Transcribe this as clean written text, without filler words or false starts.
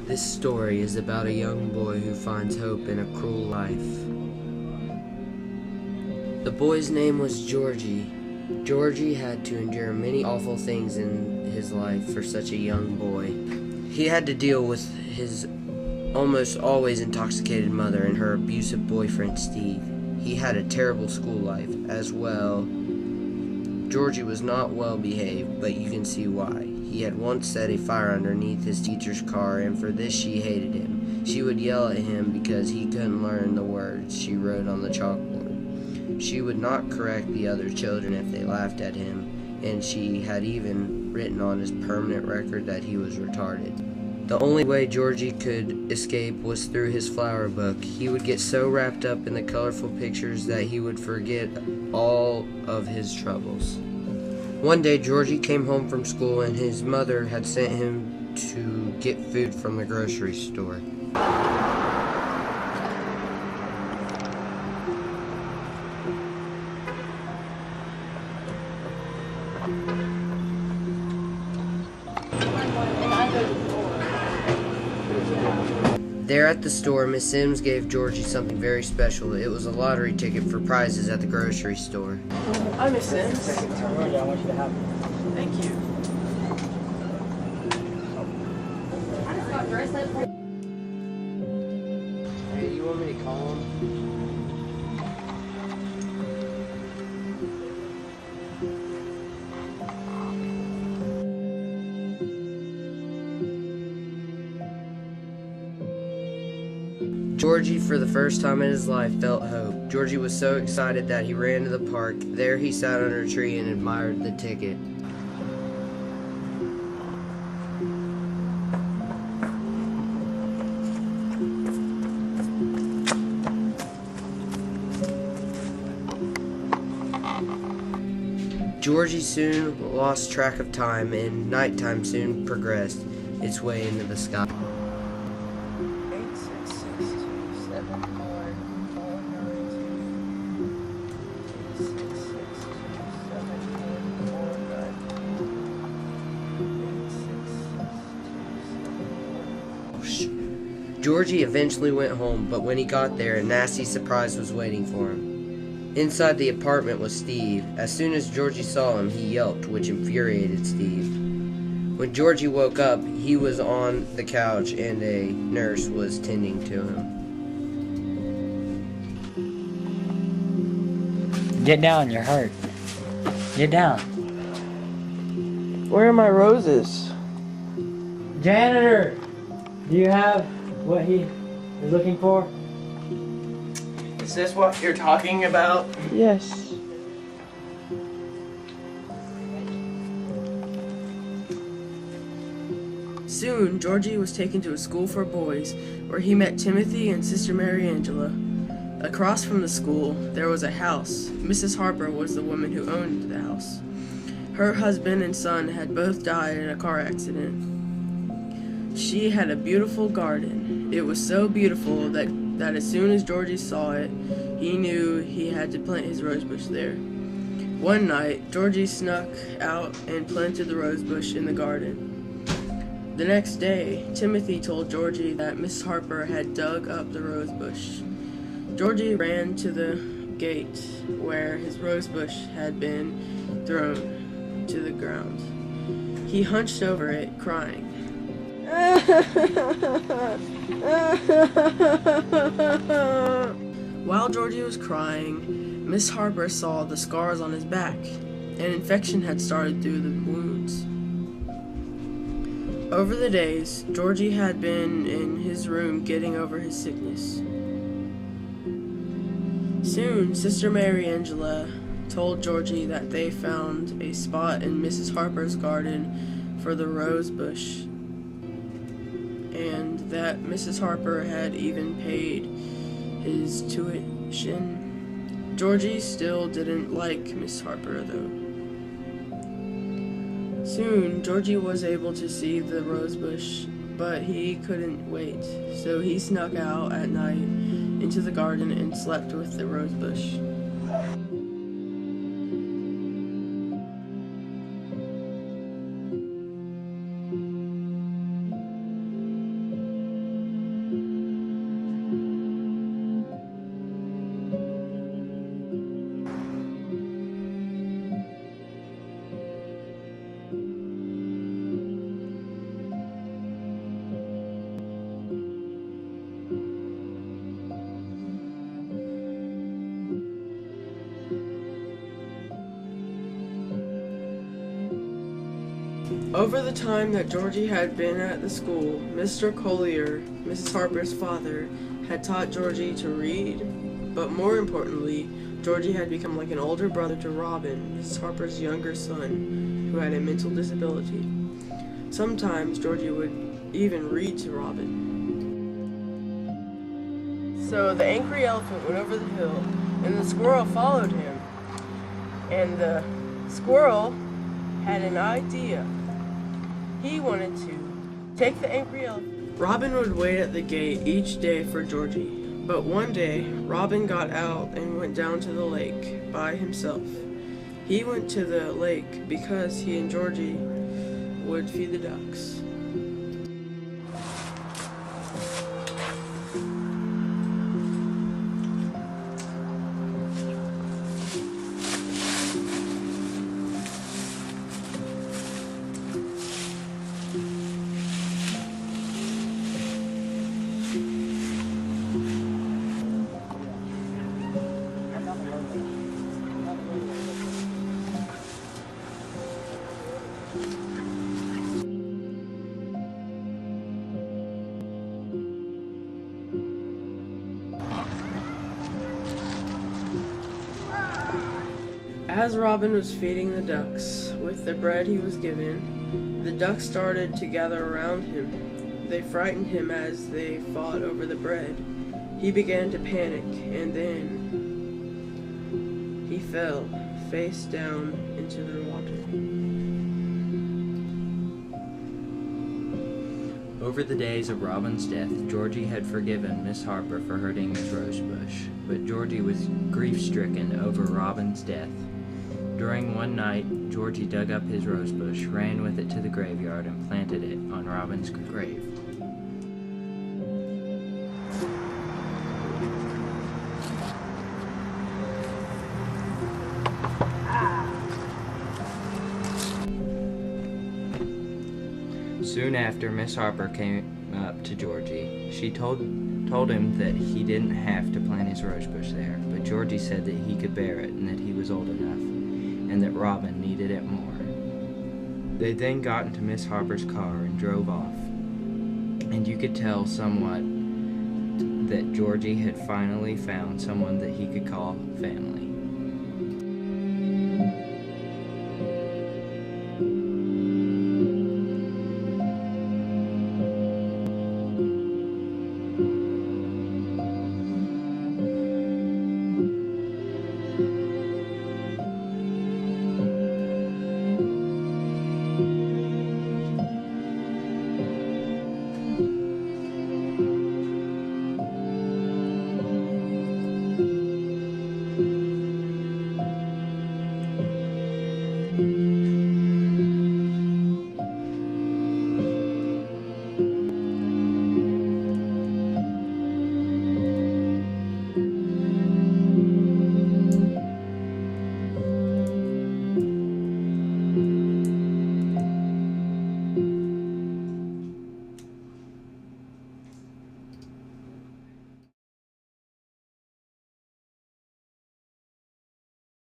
This story is about a young boy who finds hope in a cruel life. The boy's name was Georgie. Georgie had to endure many awful things in his life for such a young boy. He had to deal with his almost always intoxicated mother and her abusive boyfriend Steve. He had a terrible school life as well. Georgie was not well behaved, but you can see why. He had once set a fire underneath his teacher's car, and for this she hated him. She would yell at him because he couldn't learn the words she wrote on the chalkboard. She would not correct the other children if they laughed at him, and she had even written on his permanent record that he was retarded. The only way Georgie could escape was through his flower book. He would get so wrapped up in the colorful pictures that he would forget all of his troubles. One day, Georgie came home from school and his mother had sent him to get food from the grocery store. There at the store, Miss Sims gave Georgie something very special. It was a lottery ticket for prizes at the grocery store. Hi, Miss Sims. Georgie, I want you to have it. Thank you. Hey, you want me to call him? Georgie, for the first time in his life, felt hope. Georgie was so excited that he ran to the park. There he sat under a tree and admired the ticket. Georgie soon lost track of time, and nighttime soon progressed its way into the sky. 866274926. Georgie eventually went home, but when he got there, a nasty surprise was waiting for him. Inside the apartment was Steve. As soon as Georgie saw him, he yelped, which infuriated Steve. When Georgie woke up, he was on the couch and a nurse was tending to him. Get down, you're hurt. Get down. Where are my roses? Janitor! Do you have what he is looking for? Is this what you're talking about? Yes. Soon, Georgie was taken to a school for boys, where he met Timothy and Sister Mary Angela. Across from the school, there was a house. Mrs. Harper was the woman who owned the house. Her husband and son had both died in a car accident. She had a beautiful garden. It was so beautiful that as soon as Georgie saw it, he knew he had to plant his rosebush there. One night, Georgie snuck out and planted the rosebush in the garden. The next day, Timothy told Georgie that Miss Harper had dug up the rosebush. Georgie ran to the gate where his rosebush had been thrown to the ground. He hunched over it, crying. While Georgie was crying, Miss Harper saw the scars on his back. An infection had started through the wounds. Over the days, Georgie had been in his room getting over his sickness. Soon, Sister Mary Angela told Georgie that they found a spot in Mrs. Harper's garden for the rose bush, and that Mrs. Harper had even paid his tuition. Georgie still didn't like Miss Harper, though. Soon, Georgie was able to see the rose bush, but he couldn't wait, so he snuck out at night into the garden and slept with the rose bush. Over the time that Georgie had been at the school, Mr. Collier, Mrs. Harper's father, had taught Georgie to read, but more importantly, Georgie had become like an older brother to Robin, Mrs. Harper's younger son, who had a mental disability. Sometimes Georgie would even read to Robin. So the angry elephant went over the hill, and the squirrel followed him. And the squirrel had an idea. He wanted to take the angry elephant. Robin would wait at the gate each day for Georgie, but one day Robin got out and went down to the lake by himself. He went to the lake because he and Georgie would feed the ducks. As Robin was feeding the ducks with the bread he was given, the ducks started to gather around him. They frightened him as they fought over the bread. He began to panic, and then he fell face down into the water. Over the days of Robin's death, Georgie had forgiven Miss Harper for hurting his rosebush, but Georgie was grief-stricken over Robin's death. During one night, Georgie dug up his rosebush, ran with it to the graveyard, and planted it on Robin's grave. Soon after, Miss Harper came up to Georgie. She told him that he didn't have to plant his rosebush there, but Georgie said that he could bear it and that he was old enough, and that Robin needed it more. They then got into Miss Harper's car and drove off, and you could tell somewhat that Georgie had finally found someone that he could call family.